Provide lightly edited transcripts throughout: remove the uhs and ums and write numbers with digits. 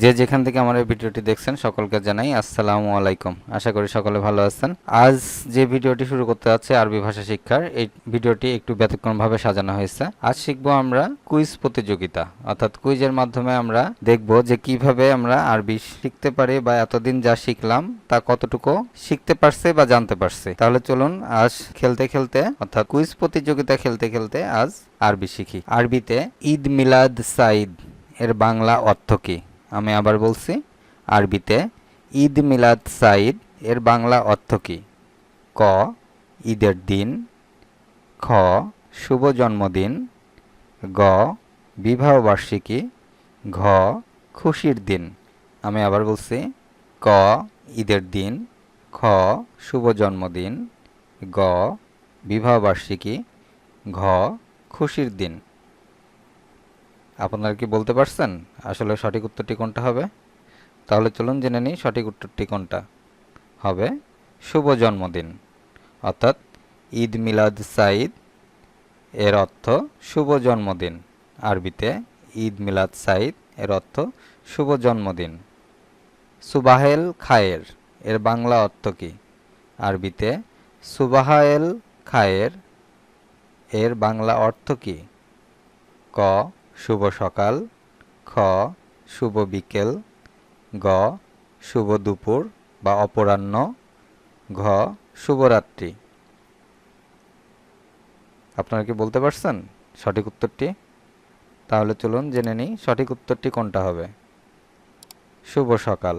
যে যেখান থেকে আমার এই ভিডিওটি দেখছেন সকলকে জানাই আসসালামু আলাইকুম। আশা করি সকলে ভালো আছেন। আজ যে ভিডিওটি শুরু করতে যাচ্ছে আরবি ভাষা শিক্ষার, এই ভিডিওটি একটু ব্যতিক্রমভাবে সাজানো হয়েছে। আজ শিখবো আমরা কুইজ প্রতিযোগিতা, অর্থাৎ কুইজের মাধ্যমে আমরা দেখব যে কিভাবে আমরা আরবি শিখতে পারি বা এতদিন যা শিখলাম তা কতটুকু শিখতে পারছে বা জানতে পারছে। তাহলে চলুন আজ খেলতে খেলতে অর্থাৎ কুইজ প্রতিযোগিতা খেলতে খেলতে আজ আরবি শিখি। আরবিতে ঈদ মিলাদ সাইদ এর বাংলা অর্থ কী? আমি আবার বলছি, আরবিতে ঈদ মিলাদ সাইদ এর বাংলা অর্থ কী? ক, ঈদের দিন। খ, শুভ জন্মদিন। গ, বিবাহবার্ষিকী। ঘ, খুশির দিন। আমি আবার বলছি, ক, ঈদের দিন। খ, শুভ জন্মদিন। গ, বিবাহবার্ষিকী। ঘ, খুশির দিন। আপনারা কি বলতে পারছেন আসলে সঠিক উত্তরটি কোনটা হবে? তাহলে চলুন জেনে নিই সঠিক উত্তরটি কোনটা হবে। শুভ জন্মদিন, অর্থাৎ ঈদ মিলাদ সাইদ এর অর্থ শুভ জন্মদিন। আরবিতে ঈদ মিলাদ সাইদ এর অর্থ শুভ জন্মদিন। সুবাহেল খায়ের এর বাংলা অর্থ কী? আরবিতে সুবাহায়েল খায়ের এর বাংলা অর্থ কী? ক, শুভ সকাল। খ, শুভ বিকেল। গ, শুভ দুপুর বা অপরাহ্ন। ঘ, শুভরাত্রি। আপনারা কি বলতে পারছেন সঠিক উত্তরটি? তাহলে চলুন জেনে নিই সঠিক উত্তরটি কোনটা হবে। শুভ সকাল।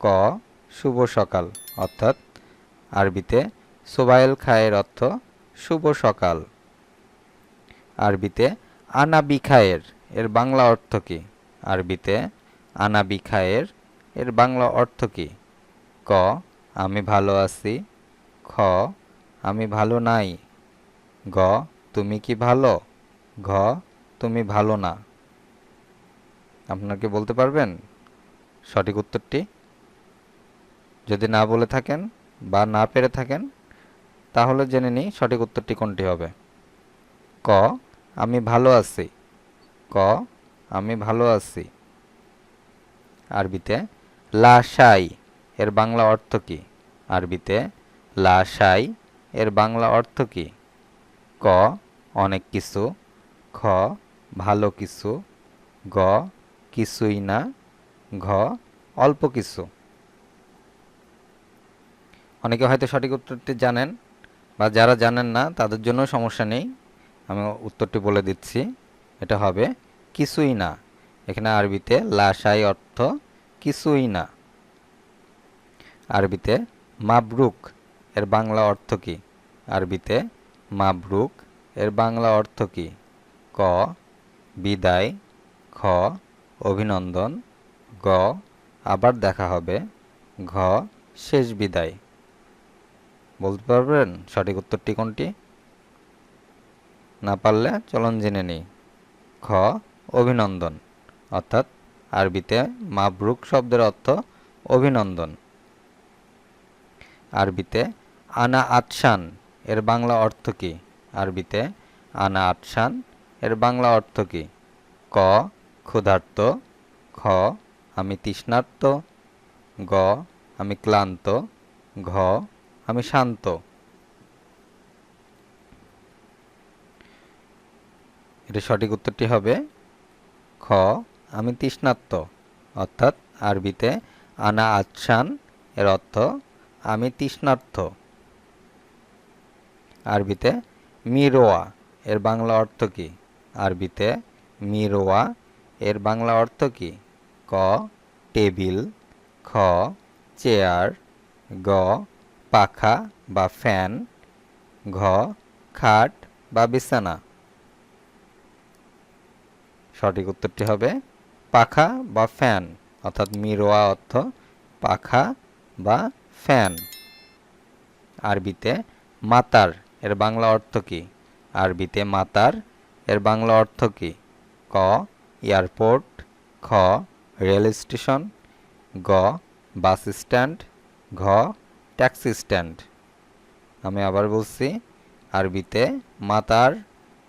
ক, শুভ সকাল, অর্থাৎ আরবিতে সোবাইল খায়ের অর্থ শুভ সকাল। আরবিতে আনা বিখায়ের এর বাংলা অর্থ কী? আরবিতে আনা বিখায়ের এর বাংলা অর্থ কী? ক, আমি ভালো আছি। খ, আমি ভালো নাই। গ, তুমি কি ভালো? ঘ, তুমি ভালো না। আপনারা কি বলতে পারবেন সঠিক উত্তরটি? যদি না বলে থাকেন বা না পেরে থাকেন তাহলে জেনে নিই সঠিক উত্তরটি কোনটি হবে। ক, আমি ভালো আছি। ক, আমি ভালো আছি। আরবিতে লা শাই এর বাংলা অর্থ কী? আরবিতে লা শাই এর বাংলা অর্থ কী? ক, অনেক কিছু। খ, ভালো কিছু। গ, কিছুই না। ঘ, অল্প কিছু। অনেকে হয়তো সঠিক উত্তরটি জানেন বা যারা জানেন না তাদের জন্য সমস্যা নেই, আমি উত্তরটি বলে দিচ্ছি। এটা হবে কিছুই না। এখানে আরবিতে লা শাই অর্থ কিছুই না। আরবিতে মাবরুক এর বাংলা অর্থ কী? আরবিতে মাবরুক এর বাংলা অর্থ কী? ক, বিদায়। খ, অভিনন্দন। গ, আবার দেখা হবে। ঘ, শেষ বিদায়। বলতে পারবেন সঠিক উত্তরটি কোনটি? না পারলে চলুন জেনে নিই। খ, অভিনন্দন, অর্থাৎ আরবিতে মাবরুক শব্দের অর্থ অভিনন্দন। আরবিতে আনা আতশান এর বাংলা অর্থ কী? আরবিতে আনা আতশান এর বাংলা অর্থ কী? ক, ক্ষুধার্ত। খ, আমি তৃষ্ণার্ত। গ, আমি ক্লান্ত। ঘ, আমি শান্ত। এর সঠিক উত্তরটি হবে খ, আমি তৃষ্ণার্ত, অর্থাৎ আরবিতে আনা আতশান এর অর্থ আমি তৃষ্ণার্ত। আরবিতে মিরোয়া এর বাংলা অর্থ কী? আরবিতে মিরোয়া এর বাংলা অর্থ কী? ক, টেবিল। খ, চেয়ার। গ, পাখা বা ফ্যান। ঘ, খাট বা বিছানা। সঠিক উত্তরটি হবে পাখা বা ফ্যান, অর্থাৎ মিরোয়া অর্থ পাখা বা ফ্যান। আরবিতে মাতার এর বাংলা অর্থ কী? আরবিতে মাতার এর বাংলা অর্থ কী? ক, এয়ারপোর্ট। খ, রেল স্টেশন। গ, বাস স্ট্যান্ড। ঘ, ট্যাক্সি স্ট্যান্ড। আমি আবার বলছি, আরবিতে মাতার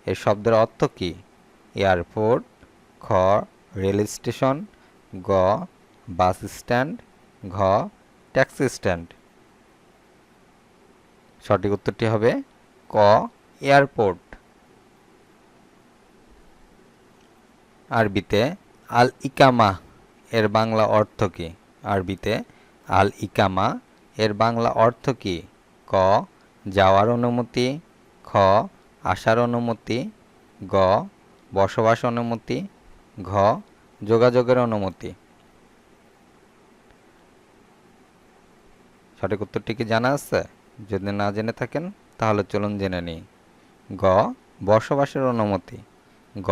এর শব্দের অর্থ কী? এয়ারপোর্ট। খ, রেল স্টেশন। গ বাস স্ট্যান্ড, ঘ ট্যাক্সি স্ট্যান্ড। সঠিক উত্তরটি হবে ক এয়ারপোর্ট। আরবিতে আল ইকামা এর বাংলা অর্থ কী? আরবিতে আল ইকামা এর বাংলা অর্থ কী? ক যাওয়ার অনুমতি, খ আসার অনুমতি, গ বসবাস অনুমতি, ঘ যোগাযোগের অনুমতি। সঠিক উত্তরটি কি জানা আছে? যদি না জেনে থাকেন তাহলে চলুন জেনে নিই। গ বসবাসের অনুমতি, গ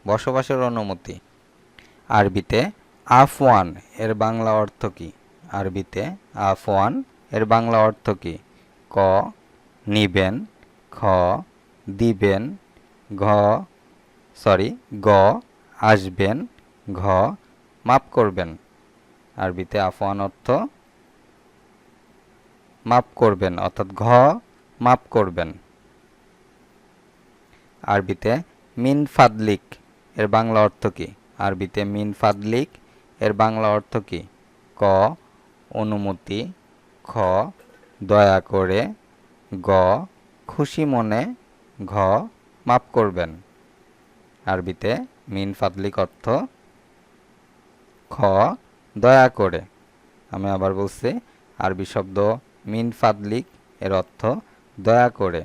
বসবাসের অনুমতি। আরবিতে আফওয়ান এর বাংলা অর্থ কী? আরবিতে আফওয়ান এর বাংলা অর্থ কী? ক নিবেন, খ দিবেন, গ আসবেন, ঘ মাপ করবেন। আরবিতে আফওয়ান অর্থ মাপ করবেন, অর্থাৎ ঘ মাপ করবেন। আরবিতে মিন ফাদলিক এর বাংলা অর্থ কী? আরবিতে মিন ফাদলিক এর বাংলা অর্থ কী? ক অনুমতি, খ দয়া করে, গ খুশি মনে, ঘ মাপ করবেন। আরবিতে মিন ফাদলিক অর্থ খ দয়া করে। আমি আবার বলছি, আরবি শব্দ মিন ফাদলিক এর অর্থ দয়া করে।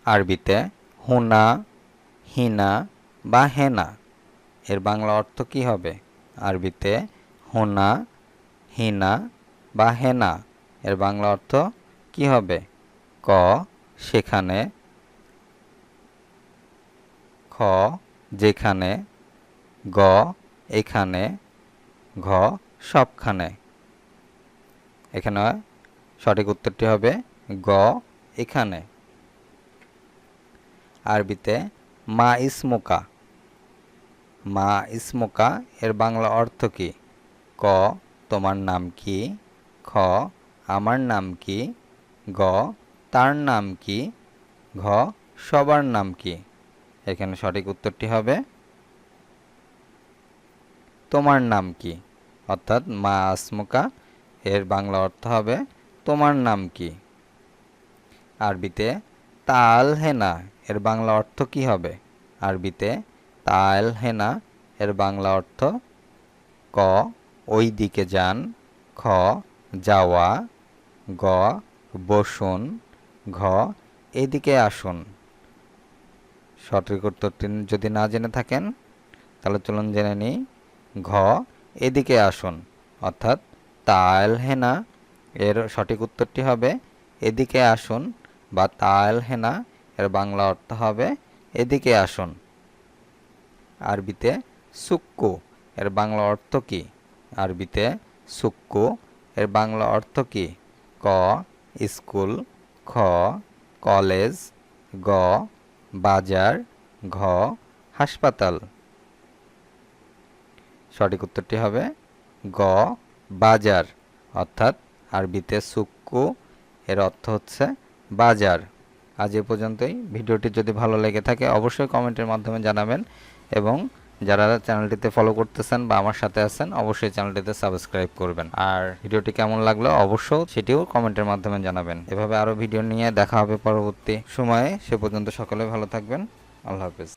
আরবিতে হুনা, হিনা বা হেনা এর বাংলা অর্থ কী হবে? আরবিতে হুনা, হিনা বা হেনা এর বাংলা অর্থ কী হবে? ক সেখানে, খ যেখানে, গ এখানে, ঘ সবখানে। এখানে সঠিক উত্তরটি হবে গ এখানে। আরবিতে মা ইসমুকা, মা ইসমুকা এর বাংলা অর্থ কী? ক তোমার নাম কি, খ আমার নাম কি, গ তার নাম কি, ঘ সবার নাম কি। এখানে সঠিক উত্তরটি হবে তোমার নাম কি, অর্থাৎ মা আসমুকা এর বাংলা অর্থ হবে তোমার নাম কি। আরবিতে তাল হেনা এর বাংলা অর্থ কী হবে? আরবিতে তাল হেনা এর বাংলা অর্থ ক ওই দিকে যান, খ যাওয়া, গ বসুন, ঘ এদিকে আসুন। সঠিক উত্তরটি যদি না জেনে থাকেন তাহলে চলুন জেনে নিই। ঘ এদিকে আসুন, অর্থাৎ তাল হেনা এর সঠিক উত্তরটি হবে এদিকে আসুন, বা তাল হেনা এর বাংলা অর্থ হবে এদিকে আসুন। আরবিতে সুক্কু এর বাংলা অর্থ কী? আরবিতে সুক্কু এর বাংলা অর্থ কী? ক স্কুল, খ কলেজ, গ বাজার, ঘ হাসপাতাল। সঠিক উত্তরটি হবে গ বাজার, অর্থাৎ আরবিতে সুক্কু এর অর্থ হচ্ছে বাজার। আজ এ পর্যন্তই। ভিডিওটি যদি ভালো লেগে থাকে অবশ্যই কমেন্টের মাধ্যমে জানাবেন, এবং যারা চ্যানেলটিতে ফলো করতেছেন বা আমার সাথে আছেন অবশ্যই চ্যানেলটিতে সাবস্ক্রাইব করবেন। আর ভিডিওটি কেমন লাগলো অবশ্যই সেটিও কমেন্টের মাধ্যমে জানাবেন। এভাবে আরও ভিডিও নিয়ে দেখা হবে পরবর্তী সময়ে। সে পর্যন্ত সকলে ভালো থাকবেন। আল্লাহ হাফেজ।